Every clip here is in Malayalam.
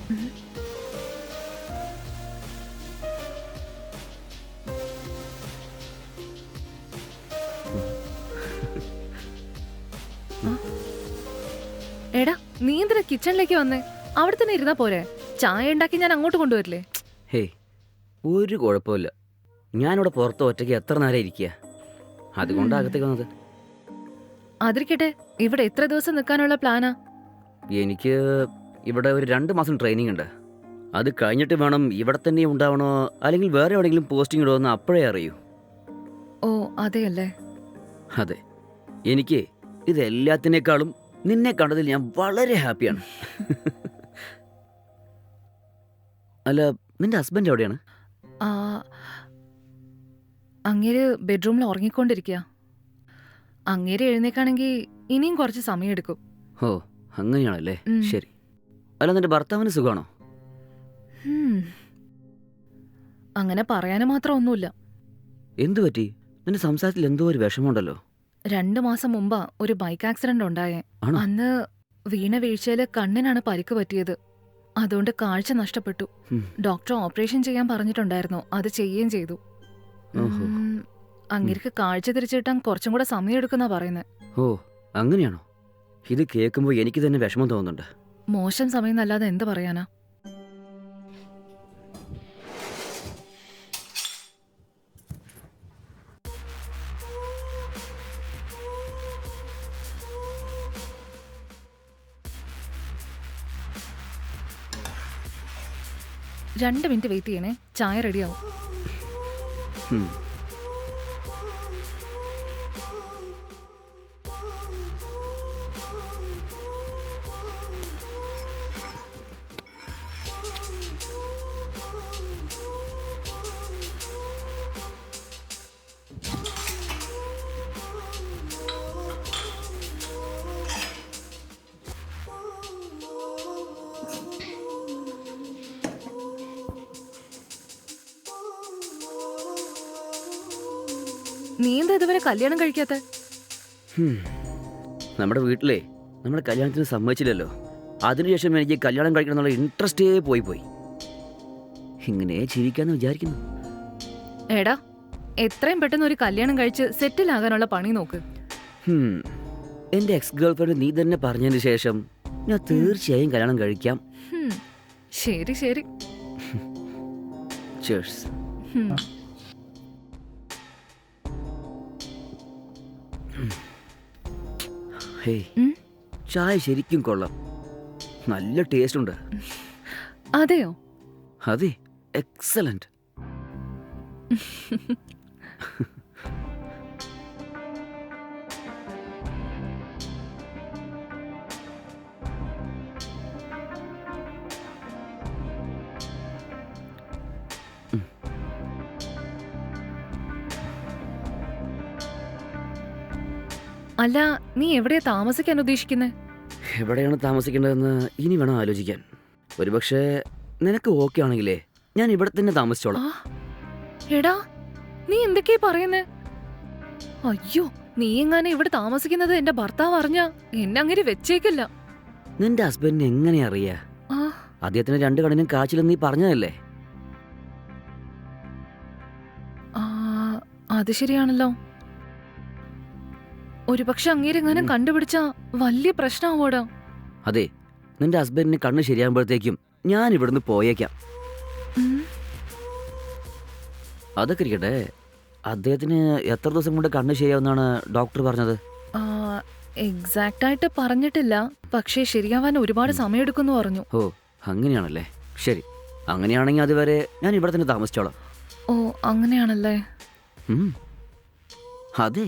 എടാ, നീ എന്തിനാ കിച്ചണിലേക്ക് വന്നേ? അവിടെ തന്നെ ഇരുന്നാ പോരെ? ചായ ഉണ്ടാക്കി ഞാൻ അങ്ങോട്ട് കൊണ്ടുവരില്ലേ? ഹേയ്, ഒരു കുഴപ്പമില്ല. ഞാനിവിടെ പുറത്ത് ഒറ്റയ്ക്ക് എത്ര നേരം ഇരിക്കുക, അതുകൊണ്ടാണ് അകത്തേക്ക് വന്നത്. അതിരിക്കട്ടെ, ഇവിടെ എത്ര ദിവസം നിൽക്കാനുള്ള പ്ലാനാ? എനിക്ക് ഇവിടെ ഒരു 2 മാസം ട്രെയിനിങ് ഉണ്ട്. അത് കഴിഞ്ഞിട്ട് വേണം ഇവിടെ തന്നെ ഉണ്ടാവണോ അല്ലെങ്കിൽ വേറെ എവിടെയെങ്കിലും പോസ്റ്റിംഗ് ഇടുമെന്ന് അപ്പോഴേ അറിയൂ. ഓ അതെയല്ലേ. അതെ, എനിക്ക് ഇതെല്ലാത്തിനേക്കാളും നിന്നെ കണ്ടതിൽ ഞാൻ വളരെ ഹാപ്പിയാണ്. അല്ല, നിന്റെ ഹസ്ബൻഡ് എവിടെയാണ്? ആ, അങ്ങേര് ബെഡ്റൂമിൽ ഉറങ്ങിക്കൊണ്ടിരിക്കുക. അങ്ങേര് എഴുന്നേക്കാണെങ്കിൽ ഇനിയും കുറച്ച് സമയം എടുക്കും. ഓ അങ്ങനെയാണല്ലേ, ശരി. അല്ല, നിന്റെ ഭർത്താവിന് സുഖമാണോ? അങ്ങനെ പറയാനും മാത്രം ഒന്നുമില്ല. എന്തു പറ്റി? നിന്റെ സംസാരത്തിൽ എന്തോ ഒരു വിഷമമുണ്ടല്ലോ. 2 മാസം മുമ്പാ ഒരു ബൈക്ക് ആക്സിഡന്റ് ഉണ്ടായേ. ആണോ? അന്ന് വീണ വീഴ്ചയില് കണ്ണിനാണ് പരിക്ക് പറ്റിയത്. അതുകൊണ്ട് കാഴ്ച നഷ്ടപ്പെട്ടു. ഡോക്ടർ ഓപ്പറേഷൻ ചെയ്യാൻ പറഞ്ഞിട്ടുണ്ടായിരുന്നു, അത് ചെയ്യുകയും ചെയ്തു. അങ്ങേർക്ക് കാഴ്ച തിരിച്ചു കിട്ടാൻ കുറച്ചും കൂടെ സമയം എടുക്കുന്നാ പറയുന്നത്. ഓ അങ്ങനെയാണോ? ഇത് കേൾക്കുമ്പോൾ എനിക്ക് തന്നെ വിഷമം തോന്നുന്നുണ്ട്. മോശം സമയം എന്നല്ലാതെ എന്ത് പറയാനാ. രണ്ട് മിനിറ്റ് വെയിറ്റ് ചെയ്യണേ, ചായ റെഡിയാവും. നീ എന്താ ഇതുവരെ കല്യാണം കഴിക്കാത്ത? നമ്മുടെ വീട്ടിലെ നമ്മുടെ കല്യാണത്തിന് സമ്മതിച്ചില്ലല്ലോ. അതിനുശേഷം എനിക്ക് കല്യാണം കഴിക്കണം എന്നുള്ള ഇൻട്രസ്റ്റേ പോയി. ഇങ്ങനെ ജീവിക്കാന്ന് വിചാരിക്കുന്നു. എടാ, എത്രയും പെട്ടെന്ന് ഒരു കല്യാണം കഴിച്ച് സെറ്റിൽ ആകാനുള്ള പണി നോക്ക്. എൻ്റെ എക്സ് ഗേൾഫ്രണ്ട് നീ തന്നെ പറഞ്ഞതിന് ശേഷം ഞാൻ തീർച്ചയായും കല്യാണം കഴിക്കാം. ശരി ശരി. Cheers. ഹേയ്, ചായ ശരിക്കും കൊള്ളാം, നല്ല ടേസ്റ്റ് ഉണ്ട്. അതെയോ? അതെ, എക്സലന്റ്. അല്ല, നീ എവിടെയാ താമസിക്കാൻ ഉദ്ദേശിക്കുന്നത്? എവിടെയാണ് താമസിക്കേണ്ടതെന്ന് ഇനി വേണം ആലോചിക്കാൻ. ഒരുപക്ഷെ നിനക്ക് ഓക്കെ ആണെങ്കിലേ ഞാൻ ഇവിടെ തന്നെ താമസിച്ചോളാം. എടാ, നീ എന്തൊക്കെയാ പറയുന്നേ? അയ്യോ, നീ എങ്ങാനും ഇവിടെ താമസിക്കുന്നത് എന്റെ ഭർത്താവ് അറിഞ്ഞാ എന്നെ അങ്ങനെ വെച്ചേക്കില്ല. നിന്റെ ഹസ്ബൻഡിന് എങ്ങനെ അറിയാ? അദ്ദേഹത്തിന് 2 കണ്ണിനും കാച്ചിലെന്ന് നീ പറഞ്ഞതല്ലേ? അത് ശരിയാണല്ലോ. ഒരുപക്ഷെ അങ്ങേരെങ്ങാനും കണ്ടുപിടിച്ചാ വലിയ പ്രശ്നമാവോടാ. അതെ, നിന്റെ ഹസ്ബൻഡിന് കണ്ണ് ശരിയാകുമ്പോഴത്തേക്കും ഞാൻ ഇവിടുന്ന് പോയേക്കാം. അതൊക്കെ ഇരിക്കട്ടെ, അദ്ദേഹത്തിന് എത്ര ദിവസം കൊണ്ട് കണ്ണ് ശരിയാവുന്നാണ് ഡോക്ടർ പറഞ്ഞത്? എക്സാക്റ്റ് ആയിട്ട് പറഞ്ഞിട്ടില്ല, പക്ഷേ ശരിയാവാൻ ഒരുപാട് സമയമെടുക്കുന്നു പറഞ്ഞു. ഓ അങ്ങനെയാണല്ലേ, ശരി. അങ്ങനെയാണെങ്കിൽ അതുവരെ ഞാൻ ഇവിടെ തന്നെ താമസിച്ചോളാം. ഓ അങ്ങനെയാണല്ലേ. അതെ.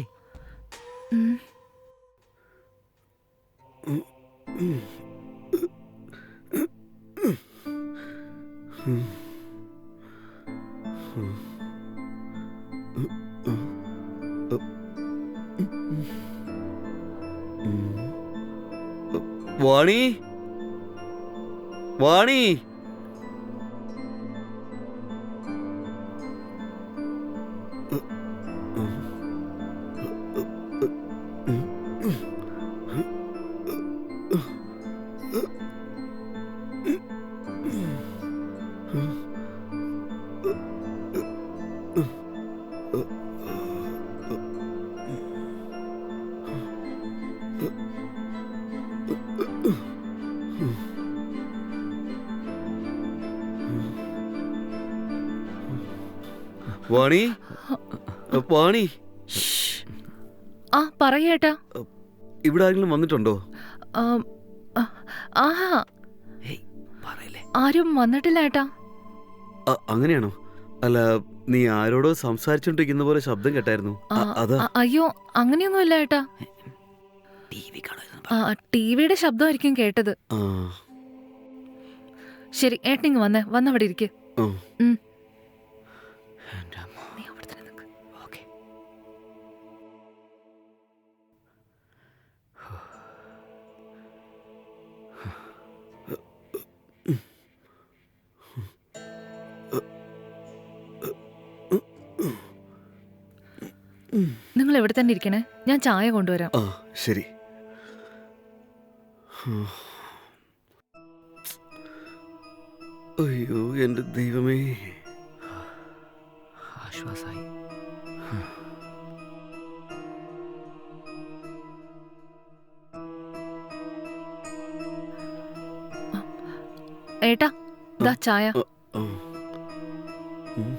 വാണി, വാണി. വാണി വാണി ആ പറയേട്ടാ. ഇവിടെ ആരെങ്കിലും വന്നിട്ടുണ്ടോ? ആഹാ ഏയ് പറയല്ലേ. ആരും വന്നിട്ടില്ല ഏട്ടാ. അങ്ങനെയാണോ? അല്ല, നീ ആരോടോ സംസാരിച്ചോണ്ടിരിക്കുന്ന പോലെ ശബ്ദം കേട്ടായിരുന്നു. അതാ. അയ്യോ അങ്ങനെയൊന്നുമില്ല ഏട്ടാ. TV കാണുമായിരുന്നു. ടിവിയുടെ ശബ്ദമായിരിക്കും കേട്ടത്. ആ, ശരി ഏട്ടനിങ് വന്നവിടെ ഇരിക്കെ. ആ. എൻ്റെ അമ്മ. നീ അവിടെ തന്നെ നിക്ക്. ഓക്കേ. നിങ്ങൾ ഇവിടെ തന്നെ ഇരിക്കണേ, ഞാൻ ചായ കൊണ്ടുവരാം. ആ ശരി. അയ്യോ എൻ്റെ ദൈവമേ. ആശ്വാസായി. ഏട്ടാ ദാ ചായ. ആ. ഉം.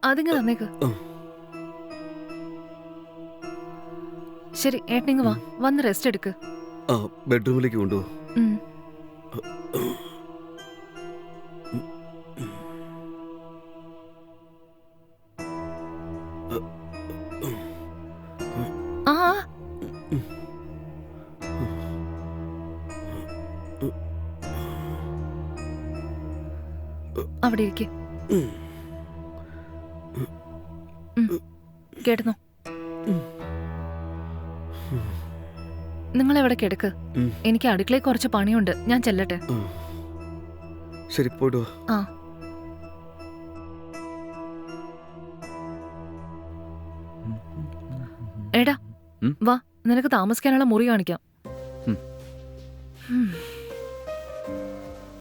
അതിങ്ങ് തന്നേക്ക്. ശരി ഏട്ടനിങ് വന്ന് റെസ്റ്റ് എടുക്ക്. ആ ബെഡ്റൂമിലേക്ക് കൊണ്ടുപോ. ആ അവിടെ ഇരിക്കെ. കേട്ടുന്നോ? നിങ്ങൾ എവിടെ കിടക്ക്. എനിക്ക് അടുക്കളയിൽ കുറച്ച് പണിയുണ്ട്, ഞാൻ ചെല്ലട്ടെ. ശരി പോയിട്ടോ. ആ എടാ വാ, നിനക്ക് താമസിക്കാനുള്ള മുറി കാണിക്കാം.